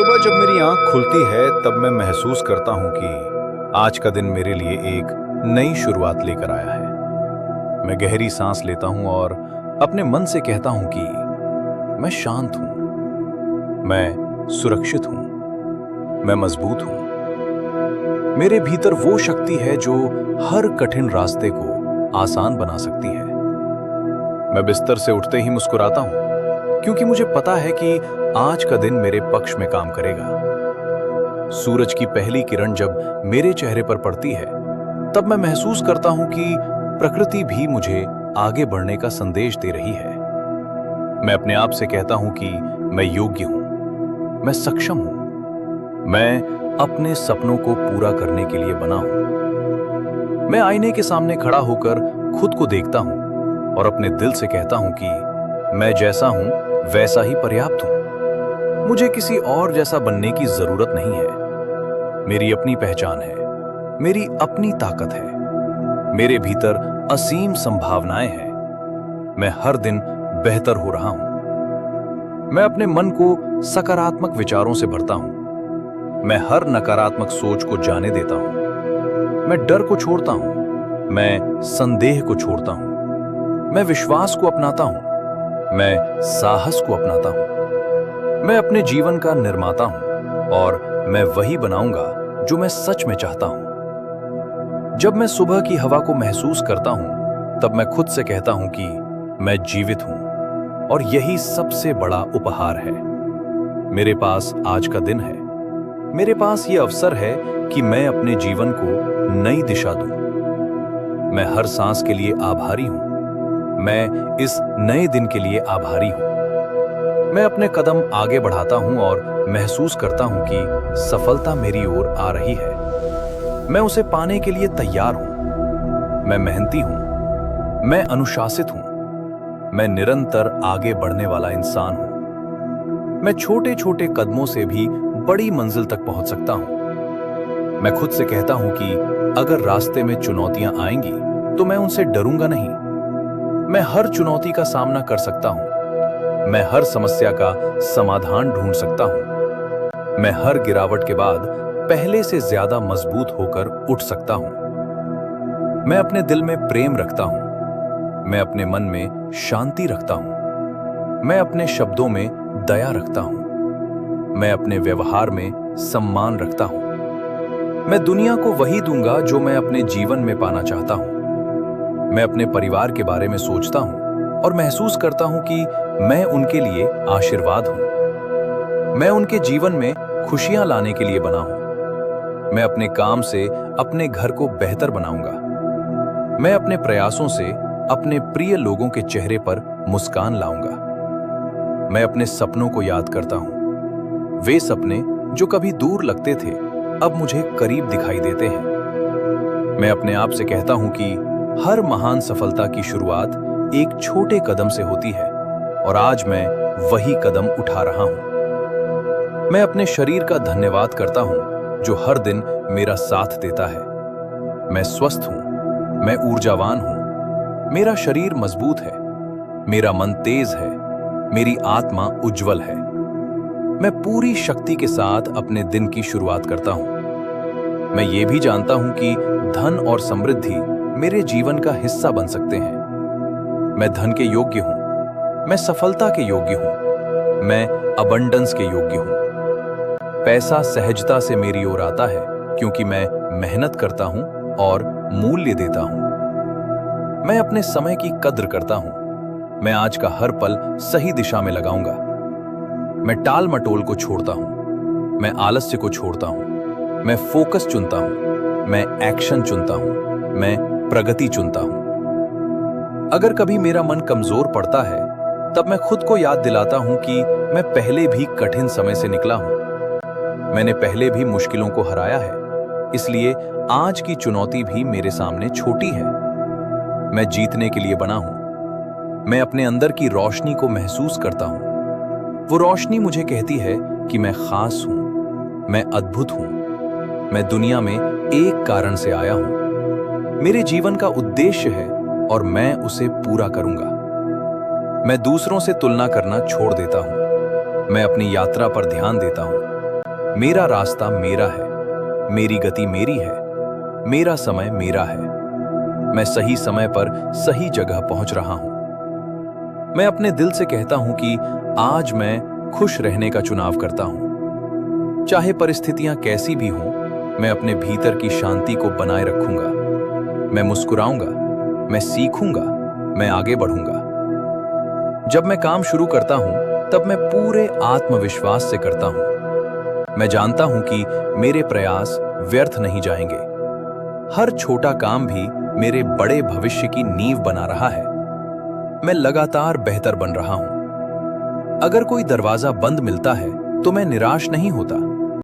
सुबह जब मेरी आंख खुलती है तब मैं महसूस करता हूं कि आज का दिन मेरे लिए एक नई शुरुआत लेकर आया है। मैं गहरी सांस लेता हूं और अपने मन से कहता हूं कि मैं शांत हूं, मैं सुरक्षित हूं, मैं मजबूत हूं। मेरे भीतर वो शक्ति है जो हर कठिन रास्ते को आसान बना सकती है। मैं बिस्तर से उठते ही मुस्कुराता हूं क्योंकि मुझे पता है कि आज का दिन मेरे पक्ष में काम करेगा। सूरज की पहली किरण जब मेरे चेहरे पर पड़ती है तब मैं महसूस करता हूं कि प्रकृति भी मुझे आगे बढ़ने का संदेश दे रही है। मैं अपने आप से कहता हूं कि मैं योग्य हूं, मैं सक्षम हूं, मैं अपने सपनों को पूरा करने के लिए बना हूं। मैं आईने के सामने खड़ा होकर खुद को देखता हूं और अपने दिल से कहता हूं कि मैं जैसा हूं वैसा ही पर्याप्त हूं। मुझे किसी और जैसा बनने की जरूरत नहीं है। मेरी अपनी पहचान है, मेरी अपनी ताकत है, मेरे भीतर असीम संभावनाएं हैं। मैं हर दिन बेहतर हो रहा हूं। मैं अपने मन को सकारात्मक विचारों से भरता हूं। मैं हर नकारात्मक सोच को जाने देता हूं। मैं डर को छोड़ता हूं, मैं संदेह को छोड़ता हूं, मैं विश्वास को अपनाता हूं, मैं साहस को अपनाता हूं। मैं अपने जीवन का निर्माता हूं और मैं वही बनाऊंगा जो मैं सच में चाहता हूं। जब मैं सुबह की हवा को महसूस करता हूं तब मैं खुद से कहता हूं कि मैं जीवित हूं और यही सबसे बड़ा उपहार है। मेरे पास आज का दिन है, मेरे पास ये अवसर है कि मैं अपने जीवन को नई दिशा दूं। मैं हर सांस के लिए आभारी हूं, मैं इस नए दिन के लिए आभारी हूं। मैं अपने कदम आगे बढ़ाता हूं और महसूस करता हूं कि सफलता मेरी ओर आ रही है। मैं उसे पाने के लिए तैयार हूं। मैं मेहनती हूं, मैं अनुशासित हूं, मैं निरंतर आगे बढ़ने वाला इंसान हूं। मैं छोटे छोटे कदमों से भी बड़ी मंजिल तक पहुंच सकता हूं। मैं खुद से कहता हूं कि अगर रास्ते में चुनौतियां आएंगी तो मैं उनसे डरूंगा नहीं। मैं हर चुनौती का सामना कर सकता हूं। मैं हर समस्या का समाधान ढूंढ सकता हूं। मैं हर गिरावट के बाद पहले से ज्यादा मजबूत होकर उठ सकता हूं। मैं अपने दिल में प्रेम रखता हूं। मैं अपने मन में शांति रखता हूं। मैं अपने शब्दों में दया रखता हूं। मैं अपने व्यवहार में सम्मान रखता हूं। मैं दुनिया को वही दूंगा जो मैं अपने जीवन में पाना चाहता हूं। मैं अपने परिवार के बारे में सोचता हूं और महसूस करता हूं कि मैं उनके लिए आशीर्वाद हूं। मैं उनके जीवन में खुशियां लाने के लिए बना हूं। मैं अपने काम से अपने घर को बेहतर बनाऊंगा। मैं अपने प्रयासों से अपने प्रिय लोगों के चेहरे पर मुस्कान लाऊंगा। मैं अपने सपनों को याद करता हूं। वे सपने जो कभी दूर लगते थे अब मुझे करीब दिखाई देते हैं। मैं अपने आप से कहता हूं कि हर महान सफलता की शुरुआत एक छोटे कदम से होती है और आज मैं वही कदम उठा रहा हूं। मैं अपने शरीर का धन्यवाद करता हूं जो हर दिन मेरा साथ देता है। मैं स्वस्थ हूं, मैं ऊर्जावान हूं, मेरा शरीर मजबूत है, मेरा मन तेज है, मेरी आत्मा उज्जवल है। मैं पूरी शक्ति के साथ अपने दिन की शुरुआत करता हूं। मैं ये भी जानता हूं कि धन और समृद्धि मेरे जीवन का हिस्सा बन सकते हैं। मैं धन के योग्य हूं, मैं सफलता के योग्य हूं, मैं अबंडेंस के योग्य हूं। पैसा सहजता से मेरी ओर आता है क्योंकि मैं मेहनत करता हूं और मूल्य देता हूं। मैं अपने समय की कद्र करता हूं। मैं आज का हर पल सही दिशा में लगाऊंगा। मैं टाल मटोल को छोड़ता हूं, मैं आलस्य को छोड़ता हूं, मैं फोकस चुनता हूं, मैं एक्शन चुनता हूं, मैं प्रगति चुनता हूं। अगर कभी मेरा मन कमजोर पड़ता है तब मैं खुद को याद दिलाता हूं कि मैं पहले भी कठिन समय से निकला हूं। मैंने पहले भी मुश्किलों को हराया है, इसलिए आज की चुनौती भी मेरे सामने छोटी है। मैं जीतने के लिए बना हूं। मैं अपने अंदर की रोशनी को महसूस करता हूं। वो रोशनी मुझे कहती है कि मैं खास हूं, मैं अद्भुत हूं, मैं दुनिया में एक कारण से आया हूं। मेरे जीवन का उद्देश्य है और मैं उसे पूरा करूंगा। मैं दूसरों से तुलना करना छोड़ देता हूं। मैं अपनी यात्रा पर ध्यान देता हूं। मेरा रास्ता मेरा है, मेरी गति मेरी है, मेरा समय मेरा है। मैं सही समय पर सही जगह पहुंच रहा हूं। मैं अपने दिल से कहता हूं कि आज मैं खुश रहने का चुनाव करता हूं। चाहे परिस्थितियां कैसी भी हों, मैं अपने भीतर की शांति को बनाए रखूंगा। मैं मुस्कुराऊंगा, मैं सीखूंगा, मैं आगे बढ़ूंगा। जब मैं काम शुरू करता हूं, तब मैं पूरे आत्मविश्वास से करता हूं। मैं जानता हूं कि मेरे प्रयास व्यर्थ नहीं जाएंगे। हर छोटा काम भी मेरे बड़े भविष्य की नींव बना रहा है। मैं लगातार बेहतर बन रहा हूं। अगर कोई दरवाजा बंद मिलता है, तो मैं निराश नहीं होता।